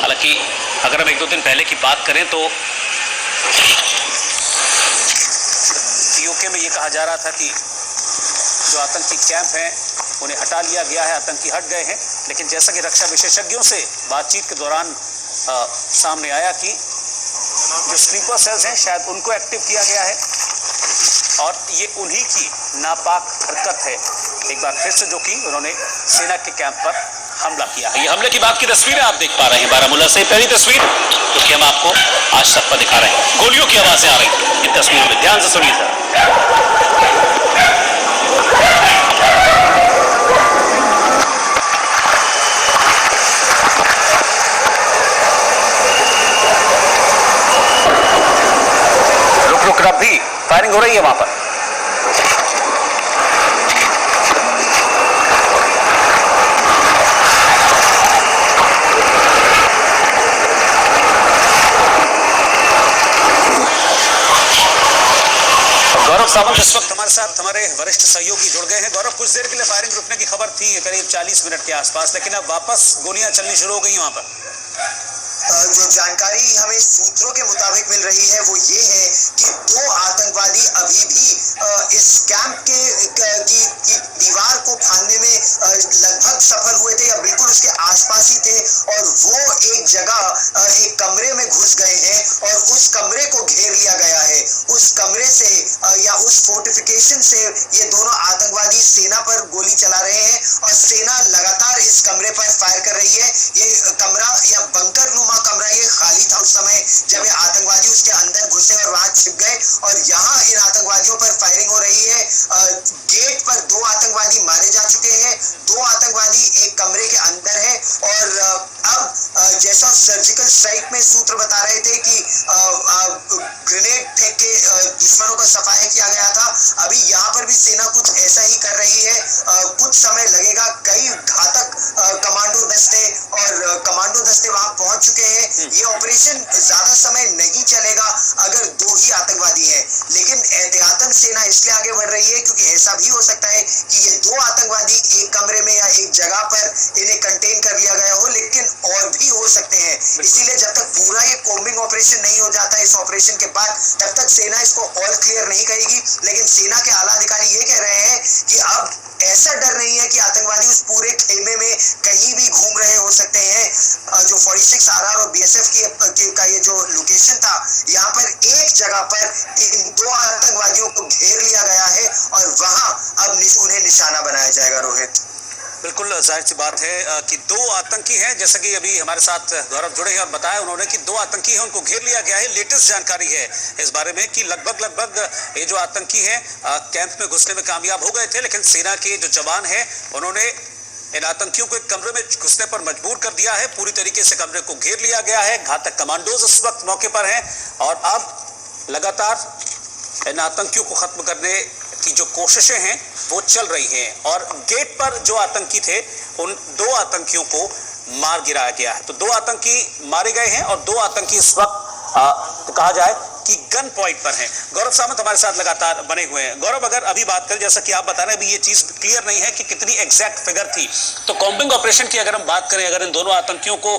हालांकि अगर हम 1-2 दिन पहले की बात करें तो पीओके में ये कहा जा रहा था कि जो आतंकी कैंप हैं उन्हें हटा लिया गया है, आतंकी हट गए हैं। लेकिन जैसा कि रक्षा विशेषज्ञों से बातचीत के दौरान सामने आया कि जो स्लीपर सेल्स हैं शायद उनको एक्टिव किया गया है और ये उन्हीं की नापाक हरकत है एक बार फिर से, जो कि उन्होंने सेना के कैंप पर हमला किया है। ये हमले की बात की तस्वीरें आप देख पा रहे हैं बारामूला से, पहली तस्वीर जो कि हम आपको आज तक पर दिखा रहे हैं। गोलियों की आवाजें आ रही हैं इन तस्वीरों में, ध्यान से सुनिए सर। रुक रुक रब भी फायरिंग हो रही है वहां पर। गौरव सावंत इस वक्त हमारे साथ हमारे वरिष्ठ सहयोगी जुड़ गए हैं। गौरव, कुछ देर के लिए फायरिंग रुकने की खबर थी करीब 40 मिनट के आसपास, लेकिन अब वापस गोलियां चलनी शुरू हो गई वहां पर। जो जानकारी हमें सूत्रों के मुताबिक मिल रही है वो ये है कि 2 आतंकवादी अभी भी इस कैंप की दीवार को फांदने में लगभग सफल हुए थे या बिल्कुल उसके आसपास ही थे, और वो एक जगह एक कमरे में घुस गए हैं और उस कमरे को घेर लिया गया है। उस कमरे से या उस फोर्टिफिकेशन से ये दोनों आतंकवादी सेना पर गोली चला रहे हैं और सेना लगातार इस कमरे पर फायर कर रही है। ये कमरा या बंकर नुमा कमरा ये खाली था उस समय जब ये आतंकवादी उसके अंदर घुसे और वहां छिप गए, और यहाँ इन आतंकवादियों पर फायरिंग हो रही है। गेट पर 2 आतंकवादी मारे जा चुके हैं, 2 आतंकवादी एक कमरे के अंदर है, और अब जैसा सर्जिकल स्ट्राइक में सूत्र बता रहे थे कि ग्रेनेड फेंक के दुश्मनों का सफाया किया गया था, अभी यहाँ पर भी सेना कुछ ऐसा ही कर रही है। कुछ समय लगेगा, कई घातक कमांडो दस्ते और कमांडो दस्ते वहां पहुंच चुके हैं। ये ऑपरेशन ज्यादा समय नहीं चलेगा अगर 2 ही आतंकवादी हैं, लेकिन एहतियातन सेना इसलिए आगे बढ़ रही है क्योंकि ऐसा भी हो सकता है कि ये 2 आतंकवादी एक कमरे में या एक जगह पर इन्हें कंटेन कर लिया गया हो, लेकिन और भी हो सकते हैं। इसीलिए जब तक पूरा ये कॉम्बिंग ऑपरेशन नहीं हो जाता इस ऑपरेशन के बाद, तब तक सेना इसको ऑल क्लियर नहीं करेगी। लेकिन सेना के आला अधिकारी ये कह रहे हैं कि अब ऐसा डर नहीं है कि आतंकवादी उस पूरे खेमे में कहीं भी घूम रहे हो सकते हैं। जो 46 आरआर और बीएसएफ का ये जो लोकेशन था, यहाँ पर एक जगह पर इन 2 आतंकवादियों को घेर लिया गया है और वहां अब उन्हें निशाना बनाया जाएगा। रोहित, बिल्कुल जाहिर सी बात है कि 2 आतंकी हैं, जैसा कि अभी हमारे साथ गौरव जुड़े हैं और बताया उन्होंने कि 2 आतंकी हैं, उनको घेर लिया गया है। लेटेस्ट जानकारी है इस बारे में कि लगभग ये जो आतंकी हैं कैंप में घुसने में कामयाब हो गए थे, लेकिन सेना के जो जवान हैं उन्होंने इन आतंकियों को एक कमरे में घुसने पर मजबूर कर दिया है। पूरी तरीके से कमरे को घेर लिया गया है। घातक कमांडोज इस वक्त मौके पर हैं और अब लगातार इन आतंकियों को खत्म करने की जो कोशिशें हैं वो चल रही हैं, और गेट पर जो आतंकी थे उन 2 आतंकियों को मार गिराया गया है। तो 2 आतंकी मारे गए हैं और 2 आतंकी इस वक्त कहा जाए कि गन पॉइंट पर हैं। गौरव सावंत हमारे साथ लगातार बने हुए हैं। गौरव, अगर अभी बात करें, जैसा कि आप बता रहे हैं, अभी ये चीज क्लियर नहीं है कि कितनी एग्जैक्ट फिगर थी, तो कॉम्बिंग ऑपरेशन की अगर हम बात करें, अगर इन दोनों आतंकियों को